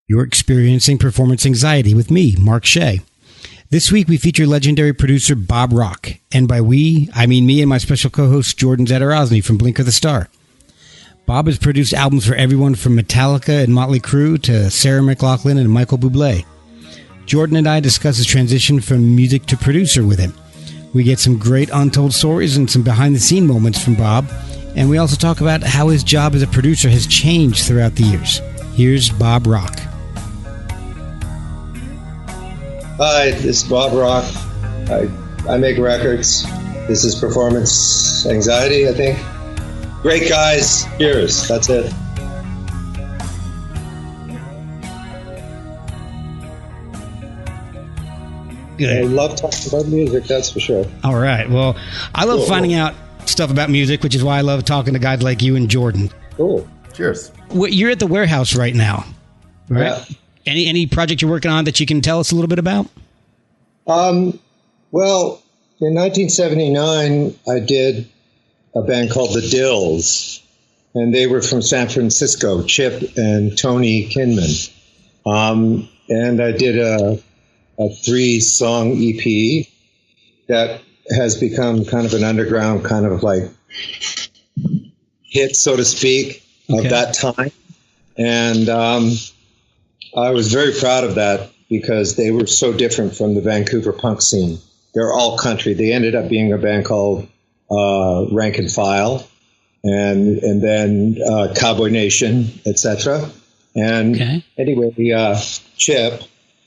You're experiencing performance anxiety with me, Mark Shea. This week, we feature legendary producer Bob Rock. And by we, I mean me and my special co-host, Jordon Zadorozny from Blink of the Star. Bob has produced albums for everyone from Metallica and Motley Crue to Sarah McLachlan and Michael Buble. Jordon and I discuss his transition from music to producer with him. We get some great untold stories and some behind-the-scene moments from Bob. And we also talk about how his job as a producer has changed throughout the years. Here's Bob Rock. Hi, this is Bob Rock. I make records. This is performance anxiety, I think. Great guys. Cheers. That's it. Good. I love talking about music, that's for sure. All right. Well, I love finding out stuff about music, which is why I love talking to guys like you and Jordon. Cool. Cheers. Well, you're at the warehouse right now, right? Yeah. Any project you're working on that you can tell us a little bit about? Well, in 1979, I did a band called The Dills, and they were from San Francisco, Chip and Tony Kinman. And I did a 3-song EP that has become kind of an underground kind of like hit, so to speak, of that time. And I was very proud of that because they were so different from the Vancouver punk scene. They're all country. They ended up being a band called Rank and File, and then Cowboy Nation, etc. And anyway, Chip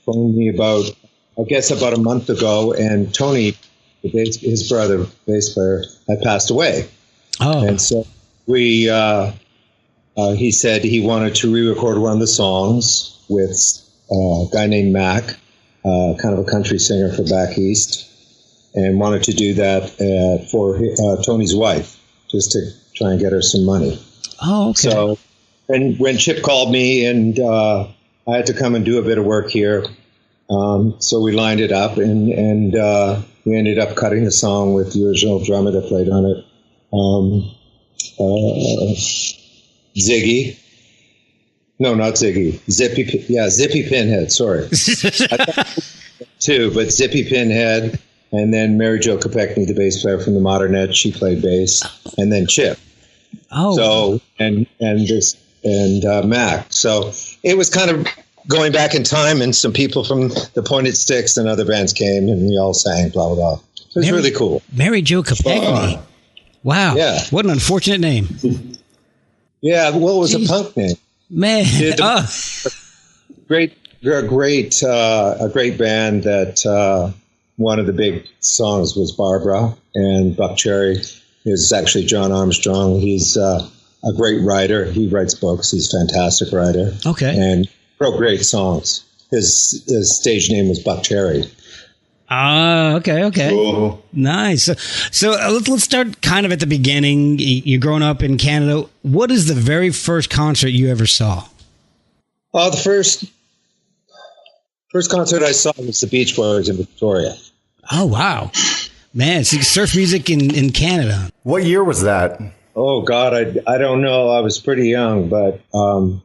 phoned me about a month ago, and Tony, his brother, bass player, had passed away. Oh. And so he said he wanted to re-record one of the songs with a guy named Mac, kind of a country singer from back east, and wanted to do that for Tony's wife, just to try and get her some money. Oh, okay. So when Chip called me, and I had to come and do a bit of work here, so we lined it up, and we ended up cutting the song with the original drummer that played on it, Ziggy. No, not Ziggy. Zippy Pinhead, sorry. Too, but Zippy Pinhead, and then Mary Jo Kopechne, the bass player from the Modernette, she played bass, and then Chip. Oh. So, and Mac. So it was kind of going back in time, and some people from the Pointed Sticks and other bands came, and we all sang, blah, blah, blah. It was really cool. Mary Jo Kopechne. Wow. Yeah. What an unfortunate name. Yeah, well, it was a punk name. Man. A great band that one of the big songs was Barbara, and Buck Cherry is actually John Armstrong. He's a great writer. He writes books. He's a fantastic writer. Okay. And wrote great songs. His stage name was Buck Cherry. Okay. Cool. Nice. So let's start kind of at the beginning. You're growing up in Canada. What is the very first concert you ever saw? The first concert I saw was the Beach Boys in Victoria. Oh, wow. Man, so surf music in Canada. What year was that? Oh, God, I don't know. I was pretty young, but, I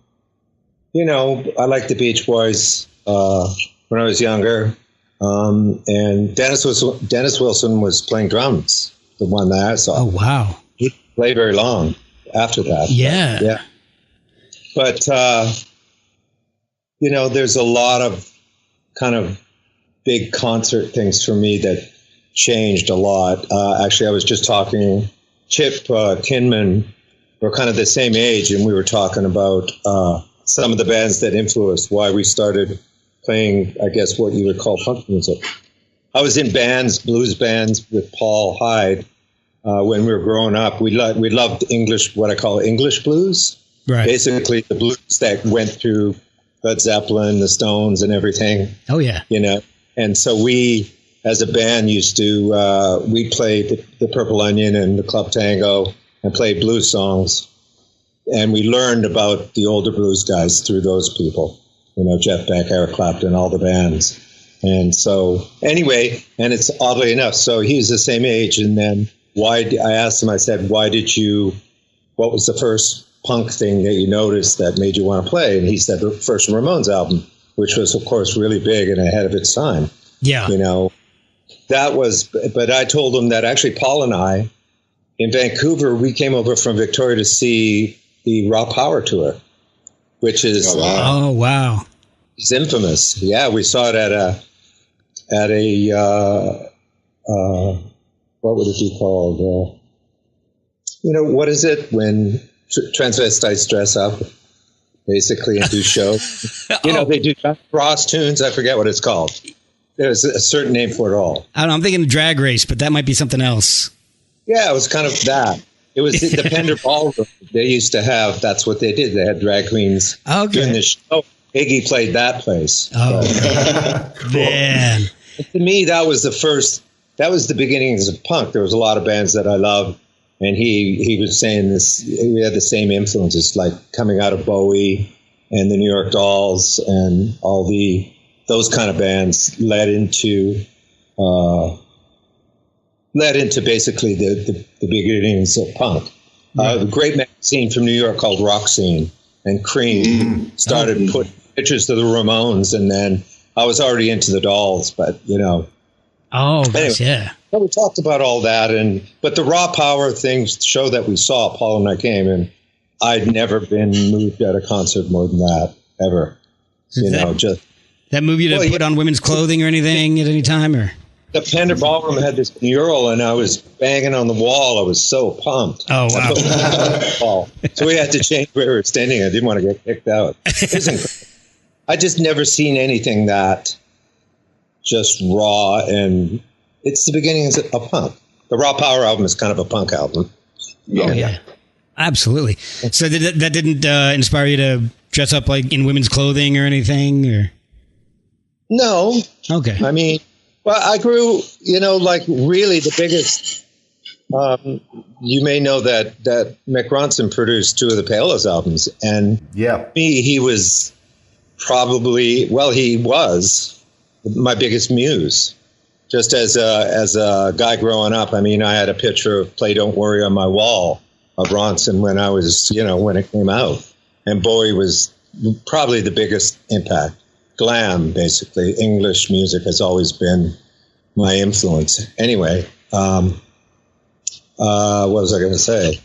liked the Beach Boys when I was younger. And Dennis Wilson was playing drums, the one that I saw. Oh, wow. He didn't play very long after that. Yeah. But there's a lot of kind of big concert things for me that changed a lot. Actually, I was just talking, Chip Kinman, we're kind of the same age, and we were talking about some of the bands that influenced why we started playing, I guess, what you would call punk music. I was in bands, blues bands with Paul Hyde when we were growing up. We loved English, what I call English blues. Right. Basically, the blues that went through Led Zeppelin, the Stones, and everything. Oh, yeah. And so we, as a band, used to, we played the Purple Onion and the Club Tango and played blues songs. And we learned about the older blues guys through those people. Jeff Beck, Eric Clapton, all the bands. And so, anyway, and it's oddly enough, so he's the same age. And then I asked him, I said, what was the first punk thing that you noticed that made you want to play? And he said the first Ramones album, which was, of course, really big and ahead of its time. Yeah. You know, but I told him that actually Paul and I, in Vancouver, we came over from Victoria to see the Raw Power tour, which is... Oh, wow. It's infamous. Yeah, we saw it at a what would it be called? What is it when transvestites dress up, basically, and do shows? They do Ross tunes. I forget what it's called. There's a certain name for it all. I don't know. I'm thinking Drag Race, but that might be something else. Yeah, it was kind of that. It was the Pender Ballroom. They used to have, that's what they did. They had drag queens doing the show. Iggy played that place. Oh, man. To me, that was the beginnings of punk. There was a lot of bands that I loved. And he was saying this, we had the same influences, like coming out of Bowie and the New York Dolls and all those kind of bands led into basically the beginnings of punk. A great magazine from New York called Rock Scene and Cream started putting pictures of the Ramones, and then I was already into the Dolls, but Oh, gosh, yeah. Well, we talked about all that, but the Raw Power things show that we saw. Paul and I came, and I'd never been moved at a concert more than that ever. That moved you to put on women's clothing or anything at any time, or? The Pender Ballroom had this mural, and I was banging on the wall. I was so pumped. Oh, wow. So we had to change where we were standing. I didn't want to get kicked out. I just never seen anything that just raw, and it's the beginnings of punk. The Raw Power album is kind of a punk album. Oh, yeah. Absolutely. So that didn't inspire you to dress up like in women's clothing or anything, or? No. Okay. I mean, well, I grew, really the biggest. You may know that Mick Ronson produced two of the Payolas albums, and he was he was my biggest muse. Just as a guy growing up, I mean, I had a picture of "Play Don't Worry" on my wall of Ronson when I was, when it came out, and Bowie was probably the biggest impact. Glam, basically, English music has always been my influence. Anyway, what was I going to say?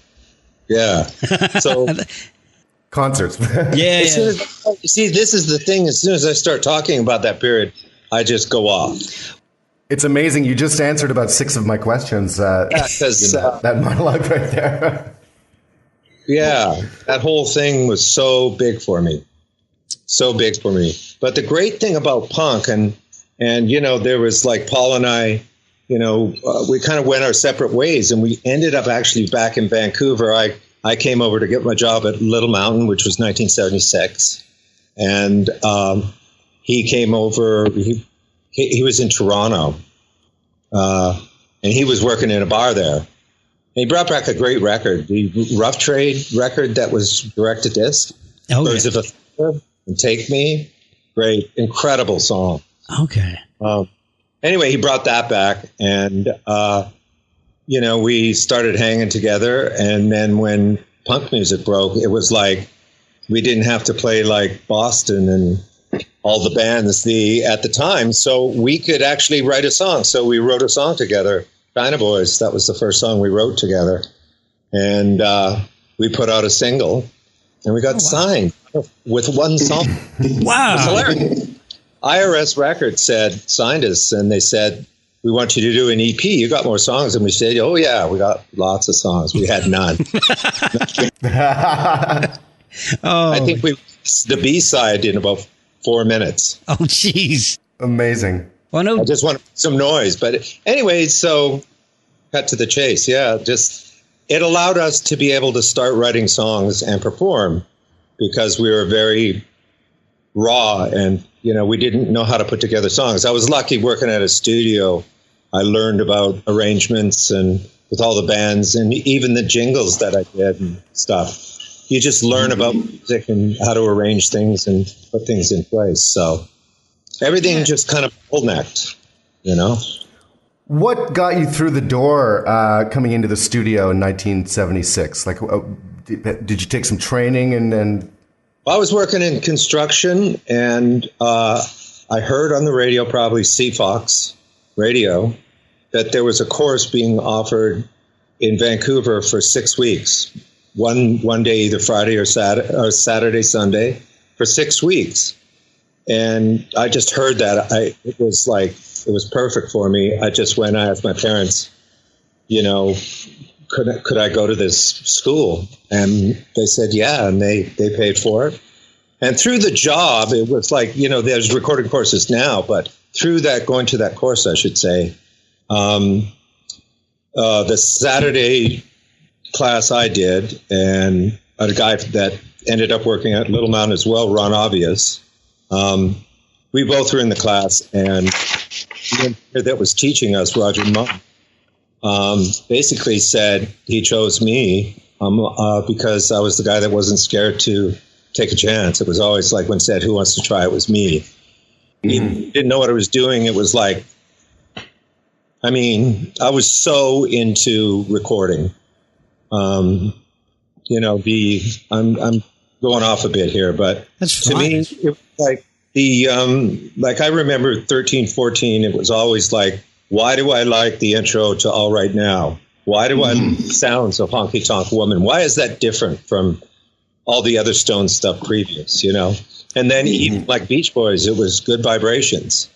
Yeah. So concerts. Yeah. You see, this is the thing. As soon as I start talking about that period, I just go off. It's amazing. You just answered about 6 of my questions. That monologue right there. Yeah, that whole thing was so big for me. But the great thing about punk, and there was like Paul and I, we kind of went our separate ways, and we ended up actually back in Vancouver. I came over to get my job at Little Mountain, which was 1976, and he came over. He was in Toronto, and he was working in a bar there. And he brought back a great record, the Rough Trade record that was direct to disc. Oh, Birds of a Feather and Take Me. Great, incredible song. Okay. Anyway, he brought that back, and we started hanging together. And then when punk music broke, it was like we didn't have to play like Boston and all the bands at the time, so we could actually write a song. So we wrote a song together, China Boys. That was the first song we wrote together, and we put out a single, and we got signed with one song. Wow. It was hilarious. IRS Records signed us, and they said, "We want you to do an EP. You got more songs." And we said, "Oh yeah, we got lots of songs." We had none. I think the B-side in about 4 minutes. Oh, jeez. Amazing. Well, no. I just want some noise. But anyway, so cut to the chase. Yeah, it allowed us to be able to start writing songs and perform because we were very raw and, we didn't know how to put together songs. I was lucky working at a studio. I learned about arrangements and with all the bands and even the jingles that I did and stuff. You just learn about music and how to arrange things and put things in place. So everything just kind of full-necked, What got you through the door coming into the studio in 1976? Like, Did you take some training and? I was working in construction, and I heard on the radio, probably CFOX radio, that there was a course being offered in Vancouver for 6 weeks. One day, either Friday or Saturday, Sunday, for 6 weeks. And I just heard that. It was perfect for me. I just went, I asked my parents, could I go to this school? And they said, yeah, and they paid for it. And through the job, it was like, there's recording courses now, but through that, going to that course, I should say, the Saturday class I did, and a guy that ended up working at Little Mountain as well, Ron Obvious, we both were in the class, and the engineer that was teaching us, Roger Munn, basically said he chose me because I was the guy that wasn't scared to take a chance. It was always like when said, who wants to try? It was me. He didn't know what I was doing. It was like, I was so into recording. I'm going off a bit here, but to me, it was like I remember 13, 14, it was always like, why do I like the intro to All Right Now? Why do I like the sounds of Honky Tonk Woman? Why is that different from all the other Stone stuff previous, And then even like Beach Boys, it was Good Vibrations.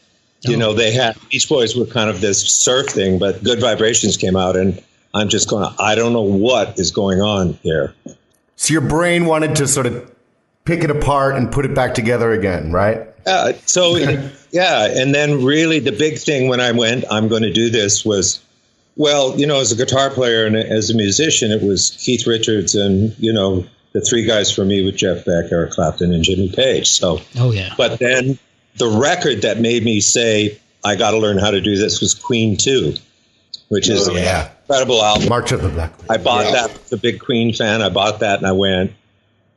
They had, Beach Boys were kind of this surf thing, but Good Vibrations came out, and I'm just going, I don't know what is going on here. So your brain wanted to sort of pick it apart and put it back together again, right? Yeah. And then really the big thing when I went, I'm going to do this was, as a guitar player and as a musician, it was Keith Richards and, the three guys for me with Jeff Beck, Eric Clapton, and Jimmy Page. So, but then the record that made me say, I got to learn how to do this was Queen 2, which is an incredible album. March of the Black. I bought that. I was a big Queen fan. I bought that and I went,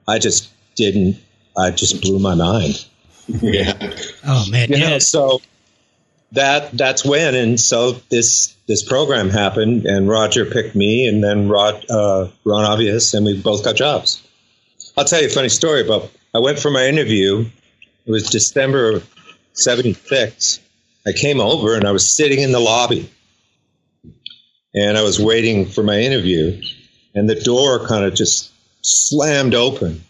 I just blew my mind. Yeah. Oh man. So that's when, and so this program happened, and Roger picked me, and then Ron Obvious, and we both got jobs. I'll tell you a funny story about, I went for my interview. It was December of 76. I came over and I was sitting in the lobby and I was waiting for my interview, and the door kind of just slammed open.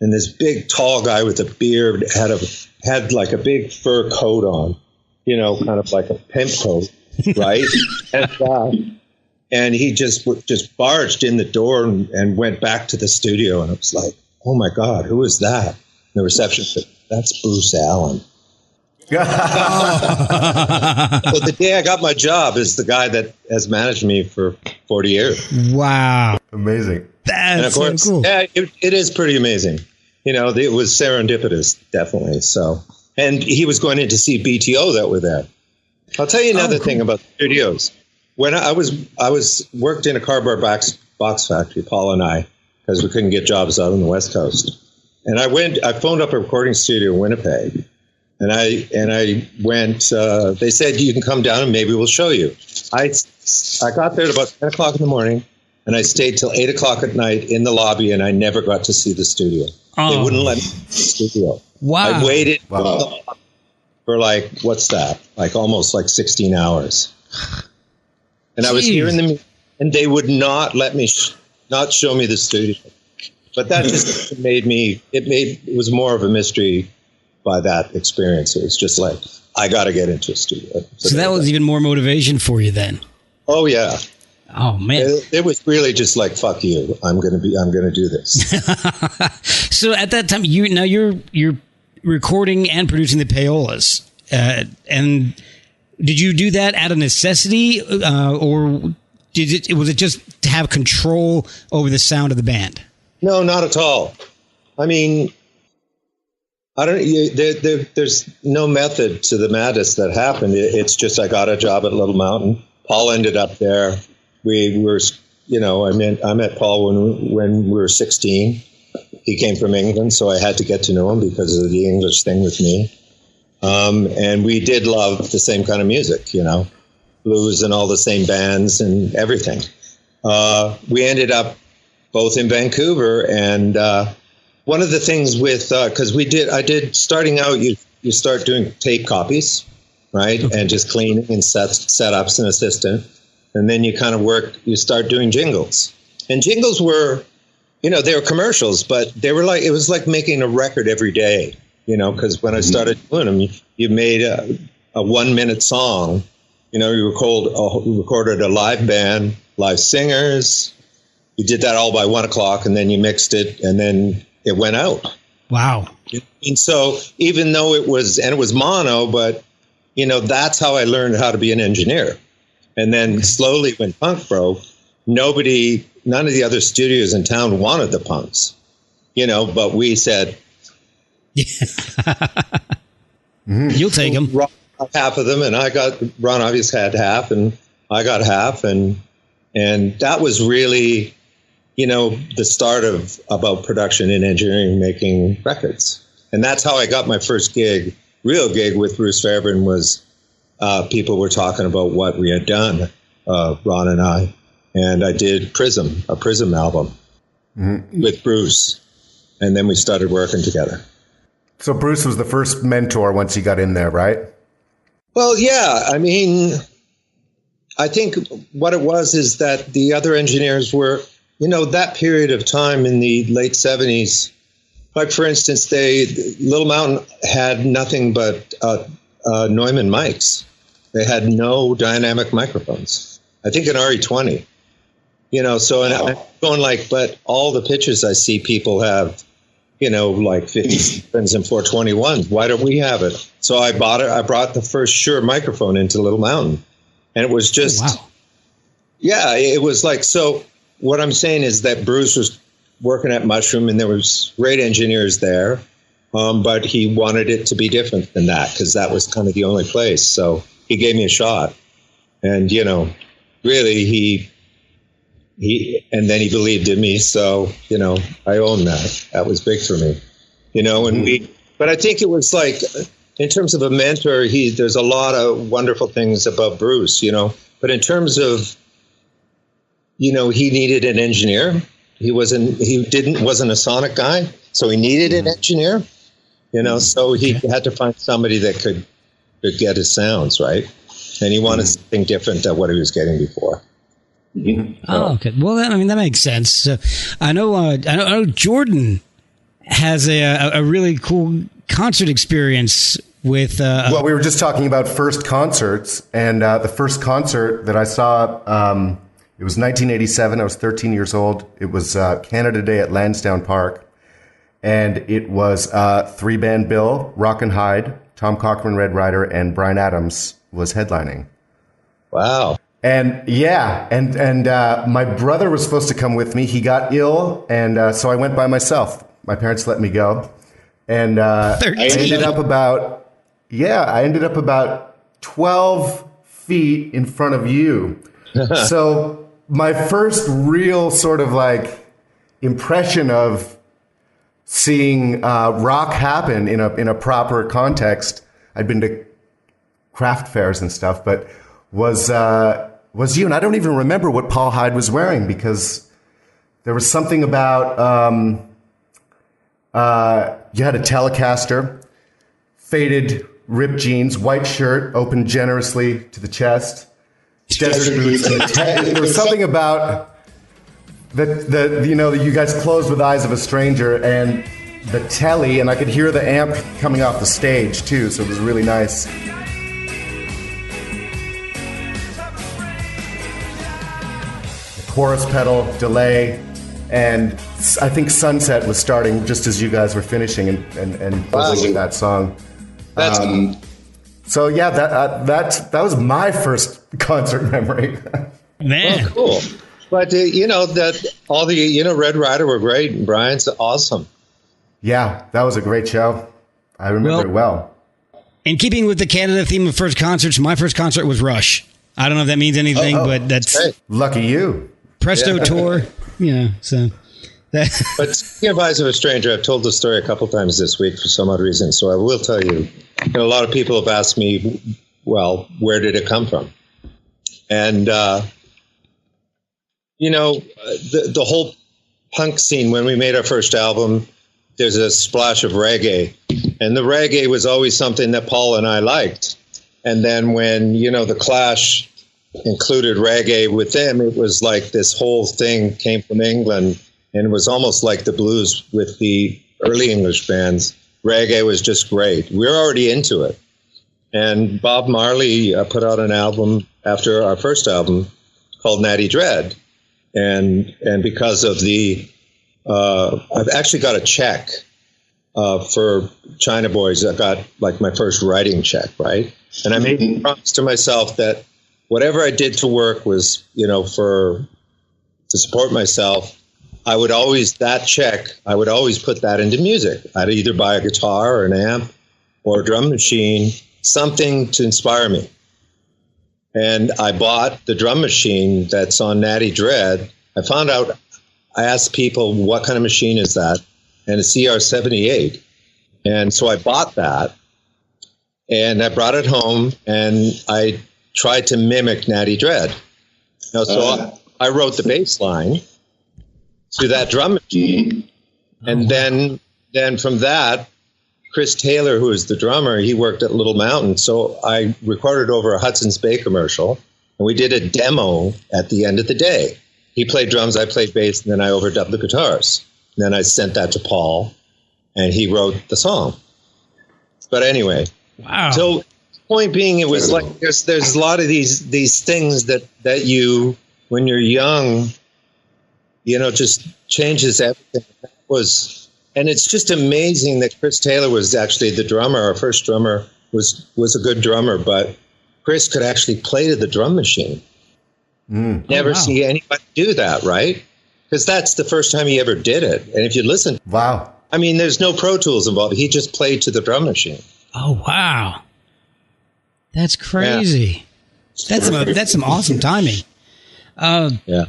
And this big tall guy with a beard had like a big fur coat on, kind of like a pimp coat, right? And he just barged in the door and went back to the studio. And I was like, oh my God, who is that? And the receptionist said, that's Bruce Allen. So the day I got my job is the guy that has managed me for 40 years. Wow. Amazing. That's so cool. Yeah, it is pretty amazing. It was serendipitous, definitely. So, and he was going in to see BTO that were there. I'll tell you another thing about the studios. When I was worked in a cardboard box factory, Paul and I, because we couldn't get jobs out on the West Coast. And I phoned up a recording studio in Winnipeg, and I went, they said, you can come down and maybe we'll show you. I got there at about 10 o'clock in the morning, and I stayed till 8 o'clock at night in the lobby, and I never got to see the studio. They wouldn't let me in the studio. Wow. I waited for what's that? Almost 16 hours. And I was here in the, and they would not let me, not show me the studio. But that just it was more of a mystery by that experience. It was just like, I got to get into a studio. So that was even more motivation for you then. Oh yeah. Oh man. It was really just like, fuck you. I'm going to do this. So at that time, you're recording and producing the Payolas. And did you do that out of necessity, or was it just to have control over the sound of the band? No, not at all. I mean, there's no method to the madness that happened. It's just, I got a job at Little Mountain. Paul ended up there. We were, I met Paul when we were 16. He came from England, so I had to get to know him because of the English thing with me. And we did love the same kind of music, blues and all the same bands and everything. We ended up both in Vancouver. And one of the things with, because I did starting out, you start doing tape copies, right? Okay. And just cleaning and setups and assistant. And then you kind of you start doing jingles. And jingles were, they were commercials, but it was like making a record every day, because when I started doing them, you made a 1 minute song, you recorded a live band, live singers. You did that all by 1 o'clock, and then you mixed it, and then it went out. Wow. And so even though it was mono, but, that's how I learned how to be an engineer. And then slowly when punk broke, none of the other studios in town wanted the punks, but we said, you'll take them. Half of them, and Ron obviously had half, and I got half, and that was really, the start of about production and engineering, making records. And that's how I got my first real gig with Bruce Fairbairn was, people were talking about what we had done, Ron and I, and I did a Prism album with Bruce, and then we started working together. So Bruce was the first mentor once you got in there, right? Well, yeah. I mean, I think what it was is that the other engineers were, that period of time in the late 70s, like, for instance, Little Mountain had nothing but Neumann mics. They had no dynamic microphones. I think an RE20. So and I'm going but all the pictures I see people have, like 57s and 421s. Why don't we have it? So I bought it. I brought the first Shure microphone into Little Mountain, and it was just, yeah, it was like, so what I'm saying is that Bruce was working at Mushroom, and there was great engineers there, but he wanted it to be different than that, because that was kind of the only place. So he gave me a shot, and, really he and then he believed in me. So, I own that. That was big for me, and but I think it was like, in terms of a mentor, there's a lot of wonderful things about Bruce, but in terms of, he needed an engineer. He wasn't a sonic guy, so he needed an engineer, so he had to find somebody that could get his sounds right. And he wanted something different than what he was getting before. Oh, okay. Well, that makes sense. So, I know Jordon has a really cool concert experience with. Well, we were just talking about first concerts, and the first concert that I saw, it was 1987. I was 13 years old. It was Canada Day at Lansdowne Park, and it was 3-band bill, Rockin' Hyde, Tom Cochrane, Red Rider, and Bryan Adams was headlining. Wow. And and my brother was supposed to come with me. He got ill, and so I went by myself. My parents let me go, and I ended up about 12 feet in front of you. So my first real sort of like impression of seeing rock happen in a proper context. I'd been to craft fairs and stuff, but was you. And I don't even remember what Paul Hyde was wearing, because there was something about you had a Telecaster, faded ripped jeans, white shirt opened generously to the chest, desert boots. There was something about you guys closed with Eyes of a Stranger and the telly, and I could hear the amp coming off the stage too, so it was really nice. The chorus pedal, delay, and I think Sunset was starting just as you guys were finishing and closing that song. So yeah, that was my first concert memory. Man, cool. But that all the Red Rider were great, and Brian's awesome. Yeah, that was a great show. I remember it well. In keeping with the Canada theme of first concerts, my first concert was Rush. I don't know if that means anything, but that's great. Lucky you. Presto tour, so. But speaking of Eyes of a Stranger, I've told the story a couple times this week for some odd reason, so I will tell you. A lot of people have asked me, well, where did it come from? And, the whole punk scene, when we made our first album, there's a splash of reggae. And the reggae was always something that Paul and I liked. And then when, the Clash included reggae with them, it was like this whole thing came from England, and it was almost like the blues with the early English bands. Reggae was just great. We were already into it. And Bob Marley put out an album after our first album called Natty Dread. And because of I've actually got a check for China Boys. I got like my first writing check, right? And I made a promise to myself that whatever I did to work was, to support myself. I would always put that into music. I'd either buy a guitar or an amp or a drum machine, something to inspire me. And I bought the drum machine that's on Natty Dread. I asked people, what kind of machine is that? And it's CR78. And so I bought that, and I brought it home, and I tried to mimic Natty Dread. I wrote the bass line to that drum machine. And then from that, Chris Taylor, who is the drummer, he worked at Little Mountain. So I recorded over a Hudson's Bay commercial, and we did a demo at the end of the day. He played drums, I played bass, and then I overdubbed the guitars. And then I sent that to Paul, and he wrote the song. But anyway, wow. So point being, it was like there's a lot of these things that you, when you're young, just changes everything. And it's just amazing that Chris Taylor was actually the drummer. Our first drummer was a good drummer, but Chris could actually play to the drum machine. Never see anybody do that, right? Because that's the first time he ever did it. And if you listen, wow. I mean, there's no Pro Tools involved. He just played to the drum machine. Oh, wow. That's crazy. Yeah. That's some awesome timing. Yeah.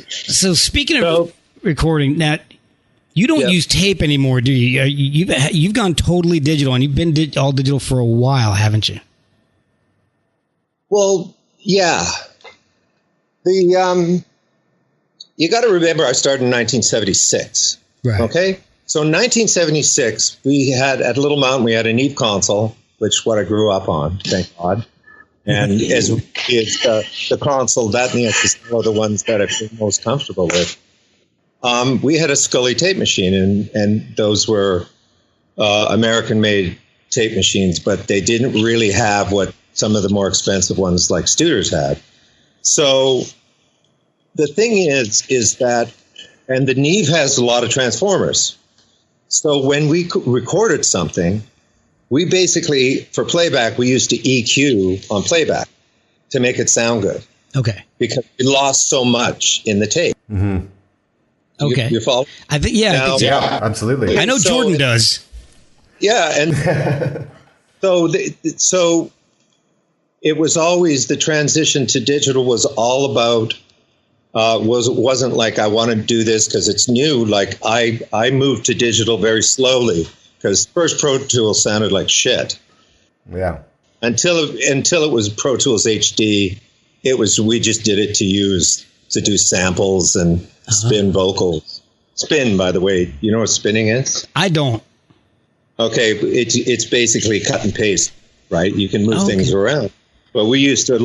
So speaking of recording, now, you don't use tape anymore, do you? You've gone totally digital, and you've been all digital for a while, haven't you? Well, yeah. You got to remember, I started in 1976. Right. Okay. So in 1976, we had at Little Mountain, we had a Neve console, which is what I grew up on, thank God. And as the console, that and the SSL are the ones that I feel most comfortable with. We had a Scully tape machine, and those were American-made tape machines, but they didn't really have what some of the more expensive ones like Studer's had. So the thing is that, and the Neve has a lot of transformers. So when we recorded something, we basically, for playback, we used to EQ on playback to make it sound good. Okay. Because we lost so much in the tape. Mm-hmm. Okay. You follow? I think, yeah. Now, yeah, absolutely. I know Jordon does. Yeah. And so it was always, the transition to digital was all about, wasn't like I want to do this because it's new. Like I moved to digital very slowly because first Pro Tools sounded like shit. Yeah. Until it was Pro Tools HD, we just did it to do samples and spin vocals. Spin, by the way, you know what spinning is? I don't. Okay, it's basically cut and paste, right? You can move things around. But we used to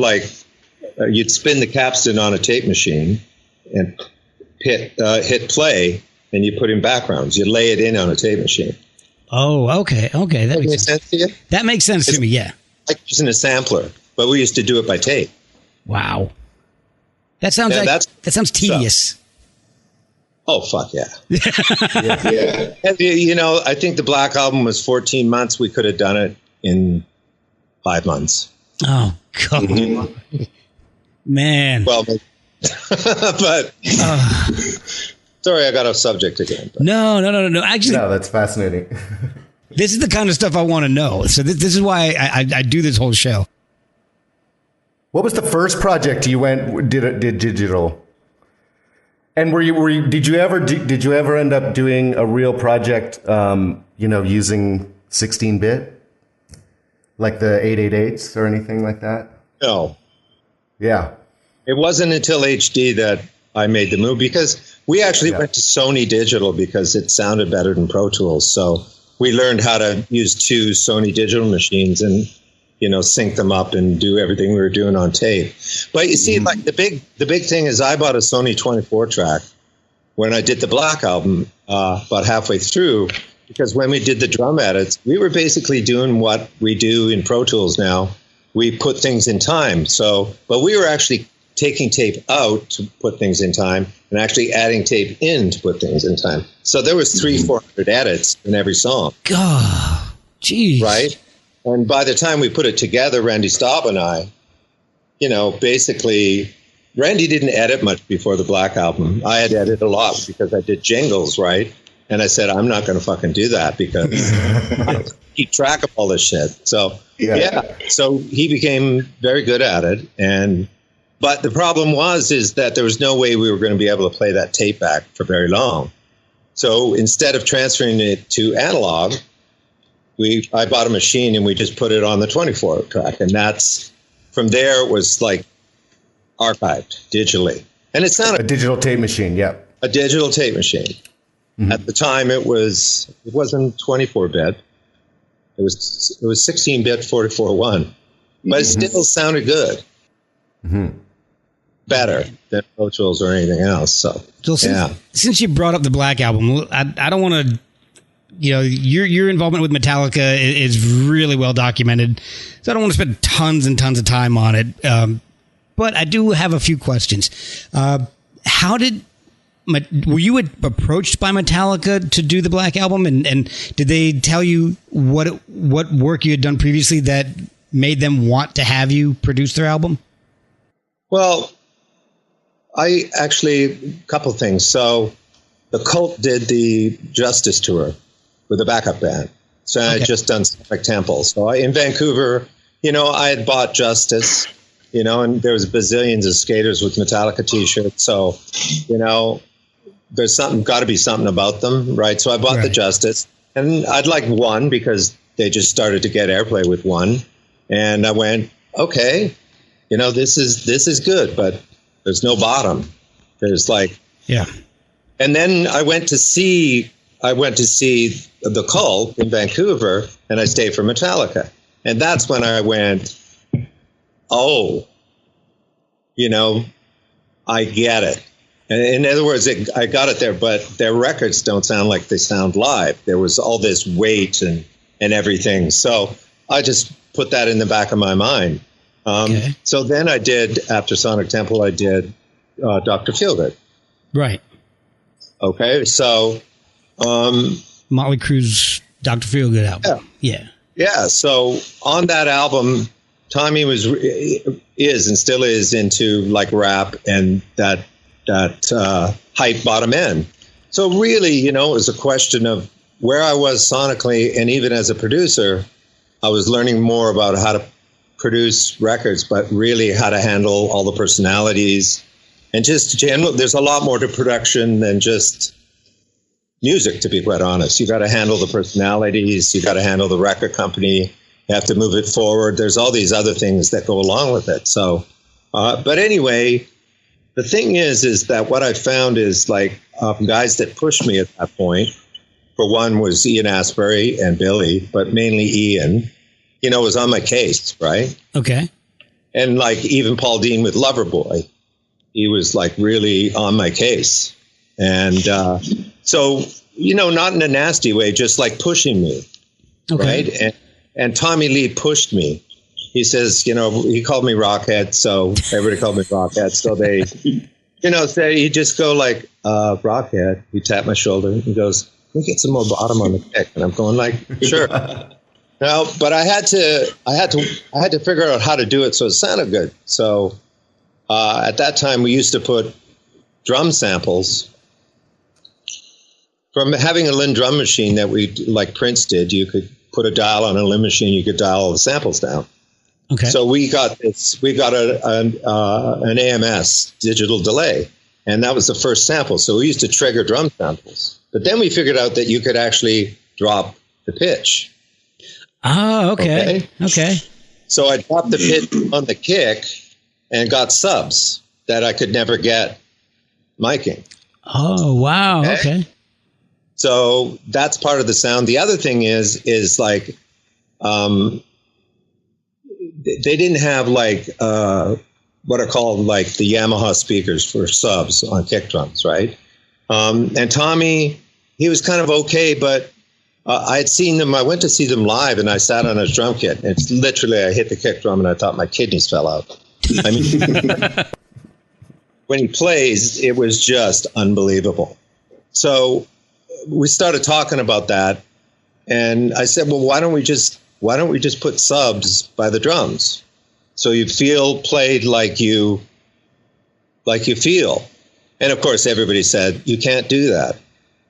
you'd spin the capstan on a tape machine and hit play, and you put in backgrounds. You lay it in on a tape machine. Oh, okay. That makes sense to you? That makes sense to me, yeah. Like using a sampler, but we used to do it by tape. Wow. That sounds tedious. Oh, fuck yeah. Yeah. And, I think the Black Album was 14 months. We could have done it in 5 months. Oh, God. Mm-hmm. Man. Well, but sorry, I got off subject again. But. No. Actually, no, that's fascinating. This is the kind of stuff I want to know. So this is why I do this whole show. What was the first project you did digital? And did you ever end up doing a real project, using 16-bit? Like the 888s or anything like that? No. Yeah. It wasn't until HD that I made the move, because We actually went to Sony Digital because it sounded better than Pro Tools. So we learned how to use 2 Sony Digital machines and, sync them up and do everything we were doing on tape. But you see, like the big thing is I bought a Sony 24 track when I did the Black album about halfway through, because when we did the drum edits, we were basically doing what we do in Pro Tools now. We put things in time. But we were actually taking tape out to put things in time and actually adding tape in to put things in time. So there was 300-400 edits in every song. God, jeez. Right? And by the time we put it together, Randy Staub and I, basically, Randy didn't edit much before the Black album. I had edited a lot because I did jingles, right? And I said, I'm not going to fucking do that because I keep track of all this shit. So, so he became very good at it. But the problem is that there was no way we were going to be able to play that tape back for very long. So instead of transferring it to analog, I bought a machine and we just put it on the 24 track. And from there it was like archived digitally. And it's not a digital tape machine. A digital tape machine. Mm-hmm. At the time it wasn't 24-bit. It was 16-bit 44.1. But it still sounded good. Mm-hmm. Better than Pro Tools or anything else. So since you brought up the Black album, I don't want to, your involvement with Metallica is really well documented, so I don't want to spend tons and tons of time on it. But I do have a few questions. Were you approached by Metallica to do the Black album, and did they tell you what work you had done previously that made them want to have you produce their album? Well, a couple things. So the Cult did the Justice tour with a backup band. So I had just done Sonic Temple. So in Vancouver, I had bought Justice, and there was bazillions of skaters with Metallica t-shirts. So, there's got to be something about them, right? So I bought the Justice, and I'd like one because they just started to get airplay with one. And I went, okay, this is good, but there's no bottom. There's and then I went to see the Cult in Vancouver, and I stayed for Metallica. And that's when I went, I get it. And in other words, I got it there, but their records don't sound like they sound live. There was all this weight and everything. So I just put that in the back of my mind. So then after Sonic Temple, I did Dr. Feelgood. Right. Okay, so Motley Crue's Dr. Feelgood album. Yeah. So on that album, Tommy is and still is into like rap and that hype bottom end. So really, it was a question of where I was sonically, and even as a producer, I was learning more about how to produce records, but really how to handle all the personalities and just general. There's a lot more to production than just music, to be quite honest. You got to handle the personalities. You got to handle the record company. You have to move it forward. There's all these other things that go along with it. So, but anyway, the thing is that what I found is guys that pushed me at that point. For one was Ian Astbury and Billy, but mainly Ian. Was on my case, right? Okay. And even Paul Dean with Loverboy, he was really on my case. And so, not in a nasty way, just pushing me. Okay. Right. And Tommy Lee pushed me. He says, he called me Rockhead. So everybody called me Rockhead. So they, he just go Rockhead. He tapped my shoulder. He goes, "Let me get some more bottom on the kick." And I'm going sure. No, but I had to figure out how to do it so it sounded good. So at that time, we used to put drum samples from having a Linn drum machine that we like Prince did. You could put a dial on a Linn machine. You could dial all the samples down. Okay. So we got an AMS digital delay, and that was the first sample. So we used to trigger drum samples, but then we figured out that you could actually drop the pitch. Oh, okay. So I dropped the pitch on the kick and got subs that I could never get miking. Oh, wow. Okay. So that's part of the sound. The other thing is like, they didn't have like, what are called like the Yamaha speakers for subs on kick drums, right? And Tommy, he was kind of okay, but I had seen them. I went to see them live, and I sat on his drum kit. And it's literally, I hit the kick drum, and I thought my kidneys fell out. I mean, when he plays, it was just unbelievable. So we started talking about that, and I said, well, why don't we just put subs by the drums, so you feel played like you feel. And of course, everybody said, you can't do that.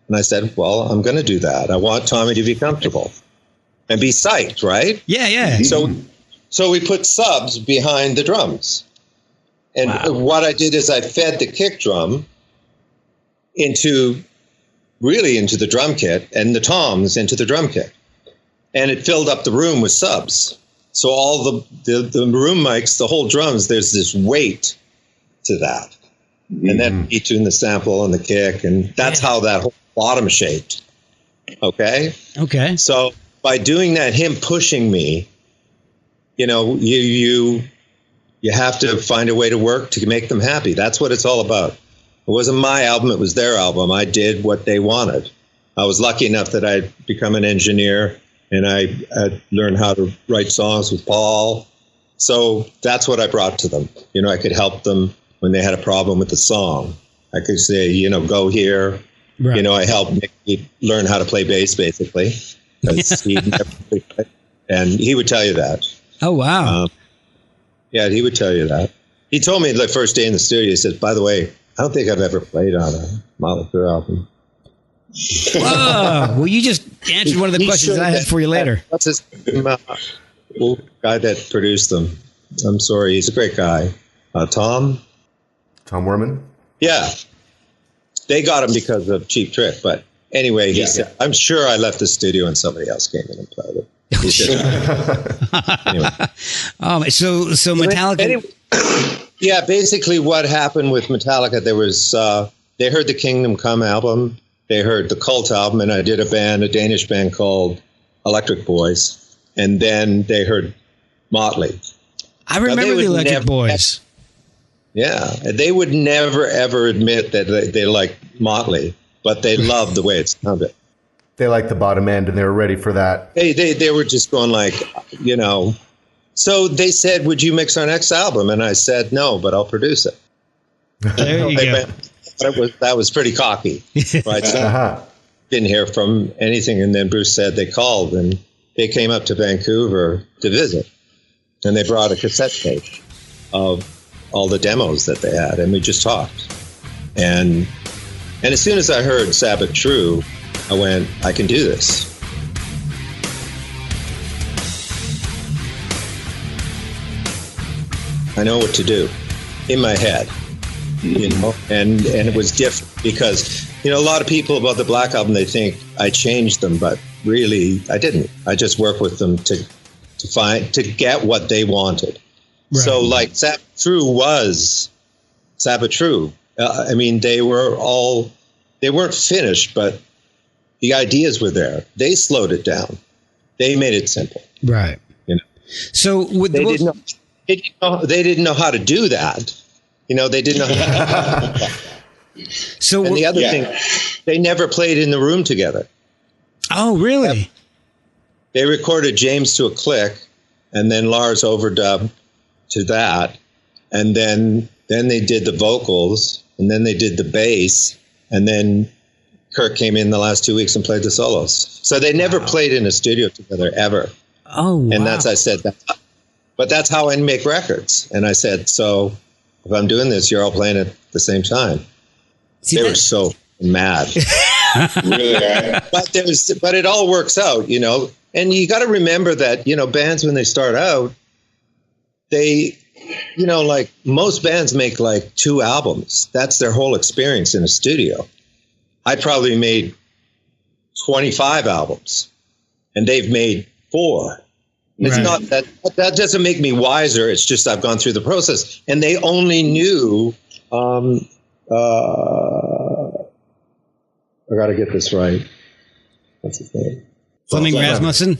And I said, well, I'm going to do that. I want Tommy to be comfortable and be psyched, right? Yeah. So we put subs behind the drums. And what I did is I fed the kick drum into the drum kit, and the toms into the drum kit. And it filled up the room with subs. So all the room mics, the whole drums, there's this weight to that. And then he tuned the sample and the kick, and that's how that whole bottom shaped. Okay. So by doing that, him pushing me, you have to find a way to work to make them happy. That's what it's all about. It wasn't my album; it was their album. I did what they wanted. I was lucky enough that I'd become an engineer, and I learned how to write songs with Paul. So that's what I brought to them. I could help them when they had a problem with the song. I could say, go here. Right. I helped Nick learn how to play bass, basically. And he would tell you that. Oh, wow. Yeah, he would tell you that. He told me the first day in the studio, he says, by the way, I don't think I've ever played on a Motley Crue album. Whoa. Well, you just answered one of the questions I had for you later. What's his guy that produced them? I'm sorry, he's a great guy. Tom Werman? Yeah. They got him because of Cheap Trick. But anyway, he said, I'm sure I left the studio and somebody else came in and played it. He said, anyway. So Metallica. Anyway, yeah, basically what happened with Metallica, there was, they heard the Kingdom Come album. They heard the Cult album, and I did a Danish band called Electric Boys. And then they heard Motley. I remember the Electric Boys. Yeah, they would never, ever admit that they liked Motley, but they loved the way it sounded. They liked the bottom end, and they were ready for that. They were just going like, So they said, would you mix our next album? And I said, no, but I'll produce it. There you go. That was pretty cocky. Right? So didn't hear from anything, and then Bruce said they called, and they came up to Vancouver to visit, and they brought a cassette tape of all the demos that they had, and we just talked. And as soon as I heard Sabbath True, I went, I can do this. I know what to do in my head, and it was different because, a lot of people about the Black Album, they think I changed them, but really I didn't. I just worked with them to get what they wanted. Right. So like Sabbath True was Sabbath True. They weren't finished, but the ideas were there. They slowed it down. They made it simple. Right. So they didn't know how to do that. They didn't know how to do that. So and the other thing, they never played in the room together. Oh, really? They recorded James to a click, and then Lars overdubbed to that, and then they did the vocals, and then they did the bass, and then Kirk came in the last 2 weeks and played the solos. So they never played in a studio together ever. Oh, wow. And I said, but that's how I make records. And I said, so if I'm doing this, you're all playing at the same time. They were so mad. Really? But it all works out, And you got to remember that, bands, when they start out, they, like most bands make like 2 albums. That's their whole experience in a studio. I probably made 25 albums, and they've made 4. It's not that doesn't make me wiser. It's just I've gone through the process, and they only knew I got to get this right. What's his name? Fleming Rasmussen?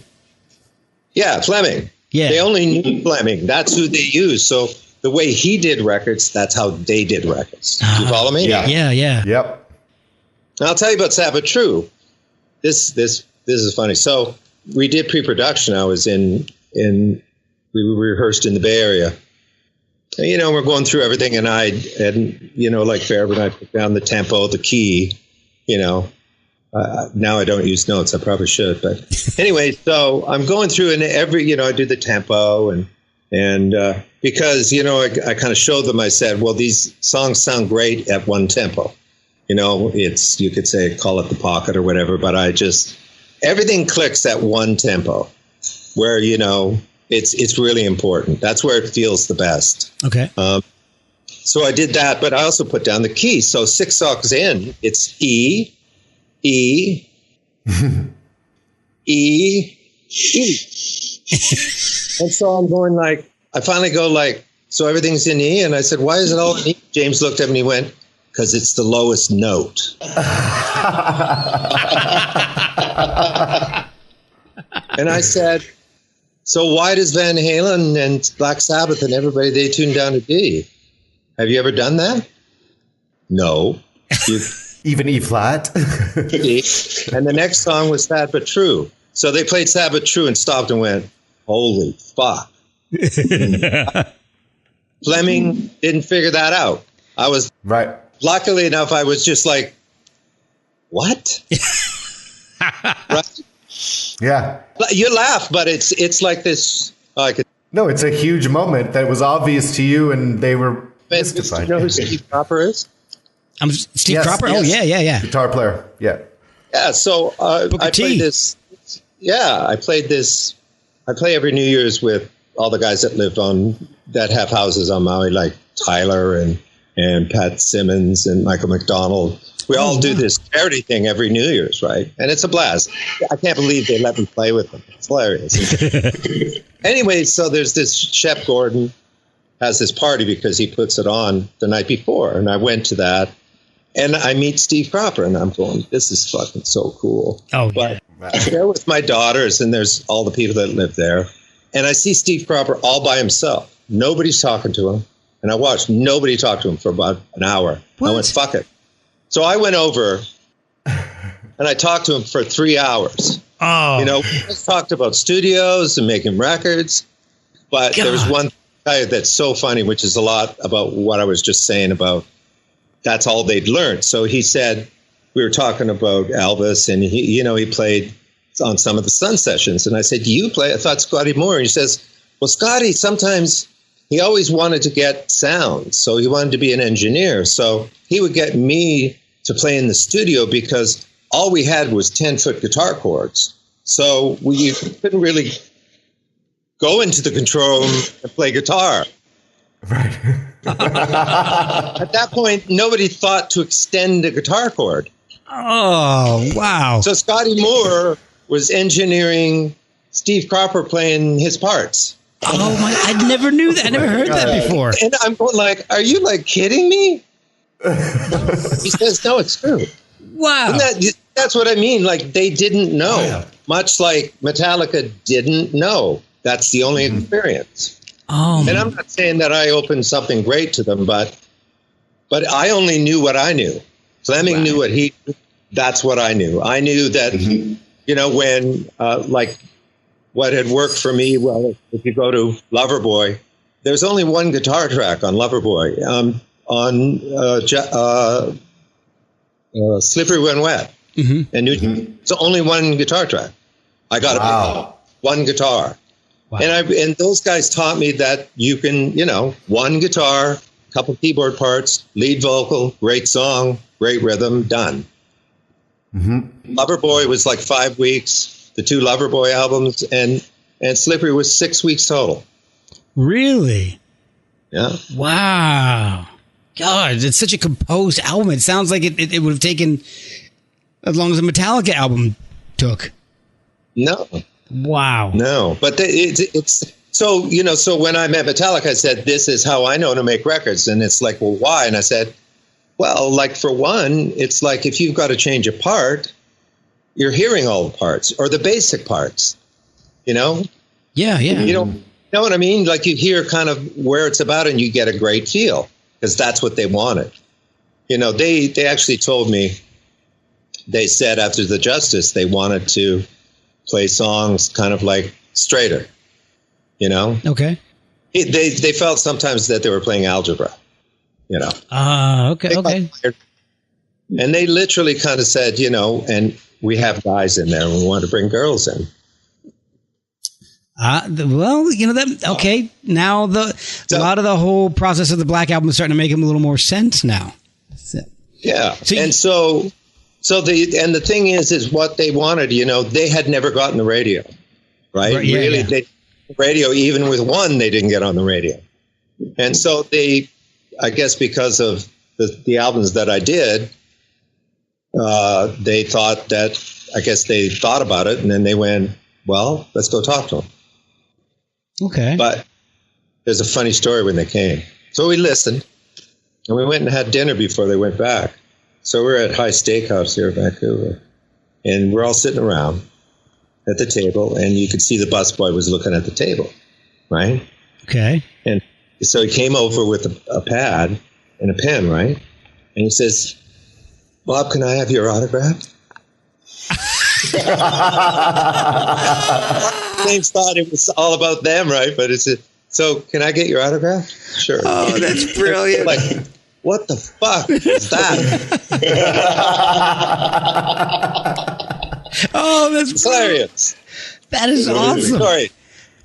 Yeah, Fleming. Yeah. They only knew Fleming. That's who they used. So the way he did records, that's how they did records. Do you follow me? Yeah. Yep. And I'll tell you about Sabbath True. This is funny. So we did pre-production. I was we rehearsed in the Bay Area. And, we're going through everything, and like Fairbairn, I put down the tempo, the key, now I don't use notes. I probably should, but anyway, so I'm going through, and I do the tempo, and because, I kind of showed them, I said, well, these songs sound great at one tempo. You could say, call it the pocket or whatever, but everything clicks at one tempo where, it's really important. That's where it feels the best. Okay. So I did that, but I also put down the key. So 6 songs in, it's E, E, E, E. And so I'm going I finally go so everything's in E. And I said, why is it all in E? James looked at me and he went, because it's the lowest note. And I said, so why does Van Halen and Black Sabbath and everybody, they tune down to D? Have you ever done that? No. Even E flat. And the next song was Sad But True. So they played Sad But True and stopped and went, holy fuck. Fleming didn't figure that out. I was right. Luckily enough, I was just like, what? Right? Yeah. You laugh, but it's like this. No, it's a huge moment that was obvious to you, and they were mystified. Do you know who Steve Cropper is? I'm Steve Cropper? Yes. Oh, yeah. Guitar player, yeah. Yeah, so I played this. Yeah, I play every New Year's with all the guys that have houses on Maui, like Tyler and Pat Simmons and Michael McDonald. We all do this charity thing every New Year's, right? And it's a blast. I can't believe they let me play with them. It's hilarious. Anyway, so there's this Shep Gordon has this party because he puts it on the night before. And I went to that. And I meet Steve Cropper, and I'm going, this is fucking so cool. Oh, but I'm there with my daughters, and there's all the people that live there. And I see Steve Cropper all by himself. Nobody's talking to him. And I watched nobody talk to him for about an hour. What? I went, fuck it. So I went over, and I talked to him for 3 hours. Oh. We just talked about studios and making records. But there's one guy that's so funny, which is a lot about what I was just saying about that's all they'd learned. So he said, we were talking about Elvis, and he played on some of the Sun sessions. And I said, do you play? I thought Scotty Moore. And he says, well, Scotty, sometimes he always wanted to get sound. So he wanted to be an engineer. So he would get me to play in the studio because all we had was 10-foot guitar chords. So we couldn't really go into the control room and play guitar. Right. At that point, nobody thought to extend a guitar chord. Oh, wow. So Scotty Moore was engineering Steve Cropper playing his parts. Oh, my. I never knew that. I never heard that before. And I'm going are you kidding me? He says, no, it's true. Wow. That's what I mean. They didn't know. Much like Metallica didn't know. That's the only experience. Oh, and I'm not saying that I opened something great to them, but I only knew what I knew. Fleming knew what he. That's what I knew. I knew that when what had worked for me. Well, if you go to Loverboy, there's only one guitar track on Loverboy. On Slippery When Wet, and it's only one guitar track. I got one guitar. Wow. And those guys taught me that you can, one guitar, couple keyboard parts, lead vocal, great song, great rhythm, done. Loverboy was 5 weeks, the 2 Loverboy albums, and Slippery was 6 weeks total. Really? Yeah. Wow. God, it's such a composed album. It sounds like it would have taken as long as a Metallica album took. No. Wow. No, but it's so, so when I met Metallica, I said, this is how I know to make records. And it's well, why? And I said, Well, like for one, it's like if you've got to change a part, you're hearing all the parts or the basic parts, you know? Yeah, yeah. You know what I mean? Like you hear kind of where it's about and you get a great feel because that's what they wanted. You know, they actually told me, they said after the Justice, they wanted to play songs kind of like straighter, you know? Okay. They felt sometimes that they were playing algebra, you know? Okay. And they literally kind of said, you know, and we have guys in there and we want to bring girls in. Well, you know that. Okay, now a lot of the whole process of the Black Album is starting to make a little more sense now. Yeah, so the thing is what they wanted. You know, they had never gotten the radio, right? Really, yeah. Radio, even with one, they didn't get on the radio, and so I guess because of the albums that I did, they thought that. I guess they thought about it, and then they went, "Well, let's go talk to them." Okay. But there's a funny story when they came. So we listened, and we went and had dinner before they went back. So we're at High Steakhouse here in Vancouver, and we're all sitting around at the table, and you could see the busboy was looking at the table, right? Okay. And so he came over with a pad and a pen, right? And he says, "Bob, can I have your autograph?" James thought it was all about them, right? But so can I get your autograph? Sure. Oh, that's brilliant. Like, what the fuck is that? Oh, that's hilarious. That is awesome. Sorry.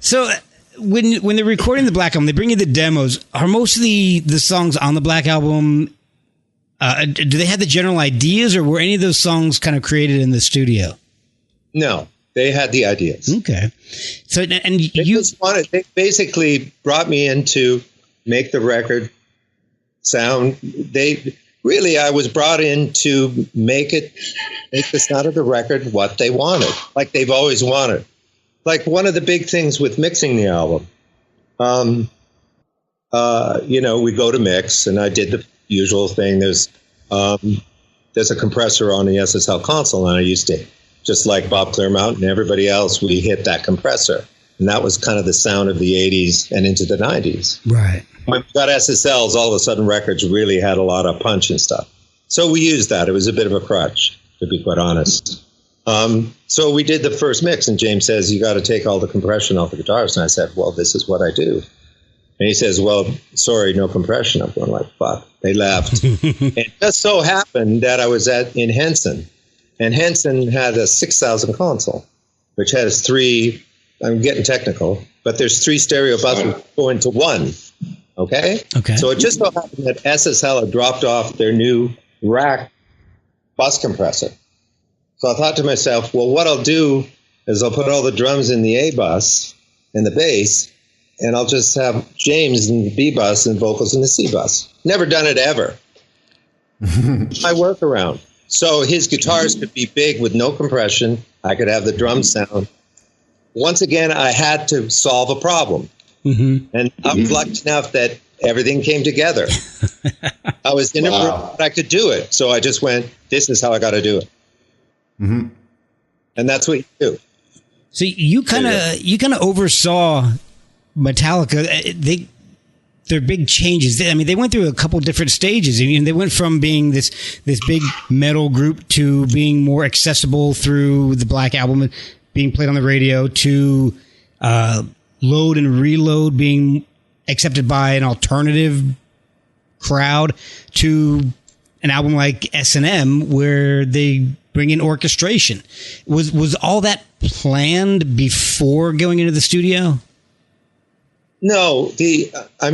So when they're recording the Black Album, they bring you the demos. Are most of the songs on the Black Album, do they have the general ideas, or were any of those songs kind of created in the studio? No, they had the ideas. Okay. So, and they basically brought me in to make the record sound. I was brought in to make the sound of the record what they wanted, like they've always wanted. Like one of the big things with mixing the album, you know, we go to mix, and I did the usual thing. There's a compressor on the SSL console, and I used to, just like Bob Clearmount and everybody else, we hit that compressor. And that was kind of the sound of the 80s and into the 90s. Right. When we got SSLs, all of a sudden records really had a lot of punch and stuff. So we used that. It was a bit of a crutch, to be quite honest. So we did the first mix, and James says, "You got to take all the compression off the guitars." And I said, "Well, this is what I do." And he says, "Well, sorry, no compression." I'm going like, fuck. They left. It just so happened that I was in Henson. And Henson had a 6,000 console, which has three, I'm getting technical, but there's three stereo buses going to one. Okay? So it just so happened that SSL had dropped off their new rack bus compressor. So I thought to myself, well, what I'll do is I'll put all the drums in the A bus and the bass, and I'll just have James in the B bus and vocals in the C bus. Never done it ever. My workaround. So his guitars could be big with no compression. I could have the drum sound. Once again, I had to solve a problem. Mm-hmm. And I was lucky enough that everything came together. I was in a room, but I could do it. So I just went, this is how I got to do it. Mm-hmm. And that's what you do. So you kind of oversaw Metallica. Their big changes. I mean, they went through a couple different stages. I mean, they went from being this big metal group to being more accessible through the Black Album, being played on the radio, to Load and Reload being accepted by an alternative crowd, to an album like S&M where they bring in orchestration. Was all that planned before going into the studio? No, I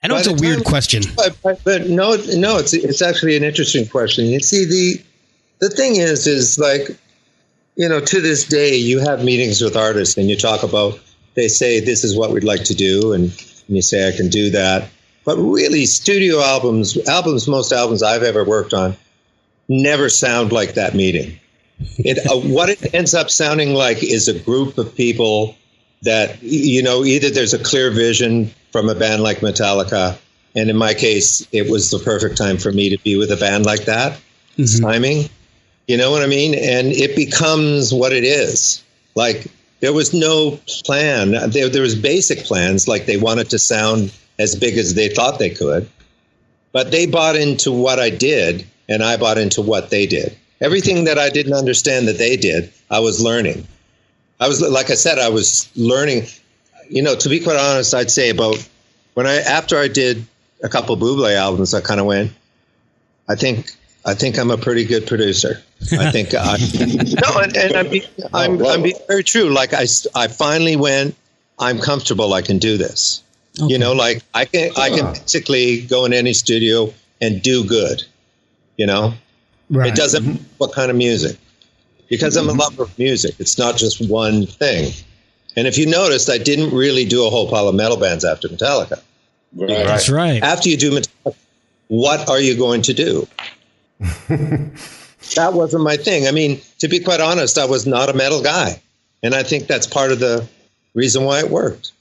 know it's a weird question, but no, it's actually an interesting question. You see, the thing is like, you know, to this day, you have meetings with artists and you talk about, they say, this is what we'd like to do. And you say, I can do that. But really, studio albums, most albums I've ever worked on never sound like that meeting. What it ends up sounding like is a group of people that, you know, either there's a clear vision from a band like Metallica, And in my case, it was the perfect time for me to be with a band like that. Timing, you know what I mean? And it becomes what it is. Like, there was no plan. There was basic plans, like they wanted to sound as big as they thought they could. But they bought into what I did, and I bought into what they did. Everything that I didn't understand that they did, I was learning. Like I said, I was learning. You know, to be quite honest, I'd say after I did a couple Buble albums, I kind of went, I think I'm a pretty good producer. I think I'm being very true. Like I finally went, I'm comfortable. I can do this. Okay. You know, like I can basically go in any studio and do good. You know, right. It doesn't matter what kind of music, because I'm a lover of music. It's not just one thing. And if you noticed, I didn't really do a whole pile of metal bands after Metallica. Right. That's right. After you do Metallica, what are you going to do? That wasn't my thing. I mean, to be quite honest, I was not a metal guy. And I think that's part of the reason why it worked.